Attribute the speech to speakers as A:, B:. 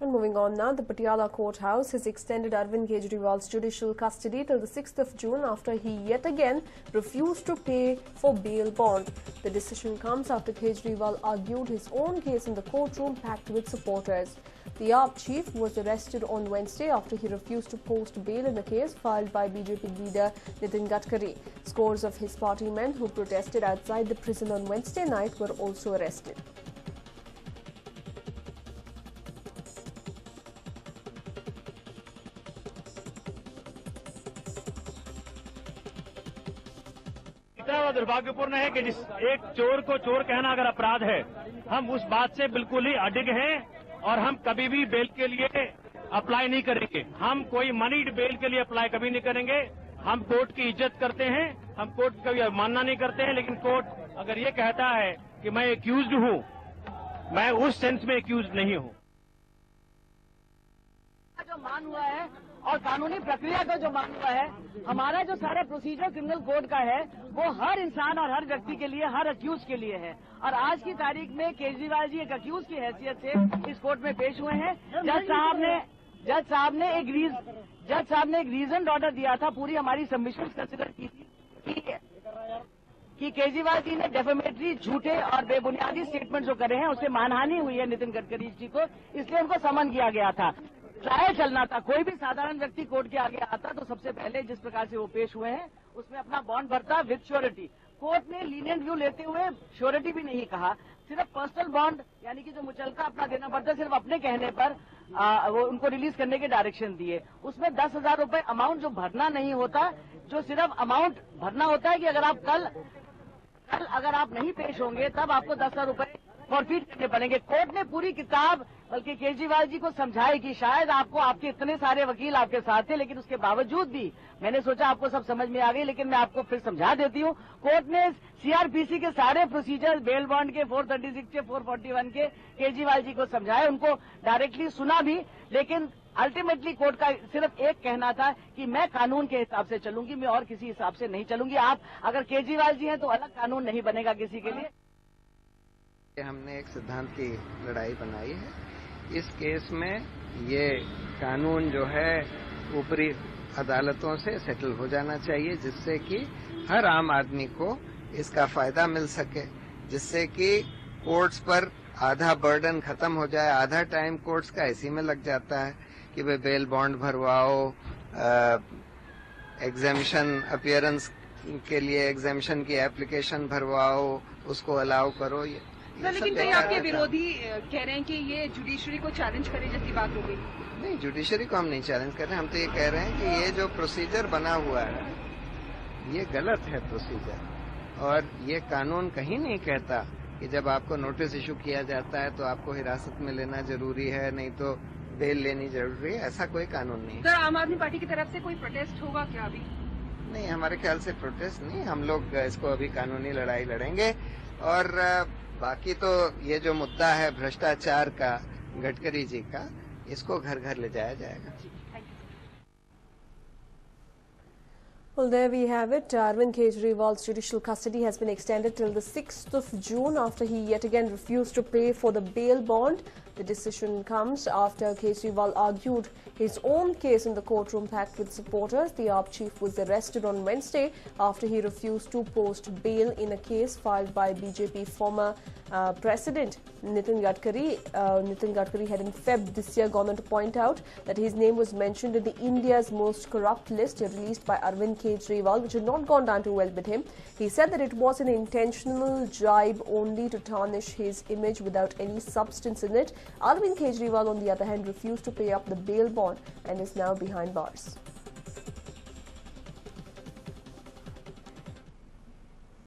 A: And moving on now, the Patiala courthouse has extended Arvind Kejriwal's judicial custody till the 6th of June after he yet again refused to pay for bail bond. The decision comes after Kejriwal argued his own case in the courtroom packed with supporters. The AAP chief was arrested on Wednesday after he refused to post bail in a case filed by BJP leader Nitin Gadkari. Scores of his party men who protested outside the prison on Wednesday night were also arrested.
B: दुर्भाग्यपूर्ण है कि जिस एक चोर को चोर कहना अगर अपराध है, हम उस बात से बिल्कुल ही अडिग हैं और हम कभी भी बेल के लिए अप्लाई नहीं करेंगे। हम कोई मनीड बेल के लिए अप्लाई कभी नहीं करेंगे। हम कोर्ट की इज्जत करते हैं, हम कोर्ट का कभी अवमानना नहीं करते हैं, लेकिन कोर्ट अगर ये कहता है कि मैं एक्यूज्ड हूं, मैं उस सेंस में एक्यूज्ड नहीं हूं।
C: जो मान हुआ है और कानूनी प्रक्रिया का जो मान हुआ है, हमारा जो सारा प्रोसीजर क्रिमिनल कोड का है वो हर इंसान और हर व्यक्ति के लिए, हर अक्यूज के लिए है। और आज की तारीख में केजरीवाल जी एक अक्यूज की हैसियत से इस कोर्ट में पेश हुए हैं। जज साहब ने एक रीजन ऑर्डर दिया था, पूरी हमारी सबमिशन कंसिडर की थी कि केजरीवाल जी ने डेफेमेटरी, झूठे और बेबुनियादी स्टेटमेंट जो करे हैं उससे मानहानि हुई है नितिन गडकरी जी को, इसलिए उनको समन किया गया था। ट्रायल चलना था। कोई भी साधारण व्यक्ति कोर्ट के आगे आता तो सबसे पहले जिस प्रकार से वो पेश हुए हैं उसमें अपना बॉन्ड भरता विद श्योरिटी। कोर्ट ने लीनियंट व्यू लेते हुए श्योरिटी भी नहीं कहा, सिर्फ पर्सनल बॉन्ड यानी कि जो मुचलका अपना देना पड़ता है, सिर्फ अपने कहने पर वो उनको रिलीज करने के डायरेक्शन दिए। उसमें 10,000 रुपए अमाउंट जो भरना नहीं होता, जो सिर्फ अमाउंट भरना होता है कि अगर आप कल अगर आप नहीं पेश होंगे तब आपको 10,000 रुपए फॉरफीट करने पड़ेंगे। कोर्ट ने पूरी किताब बल्कि केजरीवाल जी को समझाई कि शायद आपको आपके इतने सारे वकील आपके साथ थे, लेकिन उसके बावजूद भी मैंने सोचा आपको सब समझ में आ गई, लेकिन मैं आपको फिर समझा देती हूँ। कोर्ट ने सीआरपीसी के सारे प्रोसीजर, बेल बॉन्ड के 436 के 441 के केजरीवाल जी को समझाए, उनको डायरेक्टली सुना भी, लेकिन अल्टीमेटली कोर्ट का सिर्फ एक कहना था कि मैं कानून के हिसाब से चलूंगी, मैं और किसी हिसाब से नहीं चलूंगी। आप अगर केजरीवाल जी हैं तो अलग कानून नहीं बनेगा किसी के लिए।
D: हमने एक सिद्धांत की लड़ाई बनाई है। इस केस में ये कानून जो है ऊपरी अदालतों से सेटल हो जाना चाहिए, जिससे कि हर आम आदमी को इसका फायदा मिल सके, जिससे कि कोर्ट्स पर आधा बर्डन खत्म हो जाए। आधा टाइम कोर्ट्स का इसी में लग जाता है कि भाई बेल बॉन्ड भरवाओ, एग्जेम्पशन अपीयरेंस के लिए एग्जेम्पशन की एप्लीकेशन भरवाओ, उसको अलाउ करो।
E: लेकिन कई आपके विरोधी कह रहे हैं कि ये जुडिशरी को चैलेंज करे जैसी बात हो गई।
D: नहीं, जुडिशरी को हम नहीं चैलेंज कर रहे हैं। हम तो ये कह रहे हैं कि ये जो प्रोसीजर बना हुआ है ये गलत है प्रोसीजर, और ये कानून कहीं नहीं कहता कि जब आपको नोटिस इशू किया जाता है तो आपको हिरासत में लेना जरूरी है, नहीं तो बेल लेनी जरूरी है। ऐसा कोई कानून नहीं है।
E: सर, आम आदमी पार्टी की तरफ से कोई प्रोटेस्ट होगा क्या अभी?
D: नहीं, हमारे ख्याल से प्रोटेस्ट नहीं। हम लोग इसको अभी कानूनी लड़ाई लड़ेंगे, और बाकी तो ये जो मुद्दा है भ्रष्टाचार का, गडकरी जी का, इसको घर घर ले जाया जाएगा।
A: Well, there we have it. Arvind Kejriwal's judicial custody has been extended till the 6th of June after he yet again refused to pay for the bail bond. The decision comes after Kejriwal argued his own case in the courtroom packed with supporters. The AAP chief was arrested on Wednesday after he refused to post bail in a case filed by BJP former President Nitin Gadkari. Nitin Gadkari had in Feb this year gone on to point out that his name was mentioned in the India's most corrupt list released by Arvind Kejriwal, which had not gone down too well with him. He said that it was an intentional jibe only to tarnish his image without any substance in it. Arvind Kejriwal, on the other hand, refused to pay up the bail bond and is now behind bars.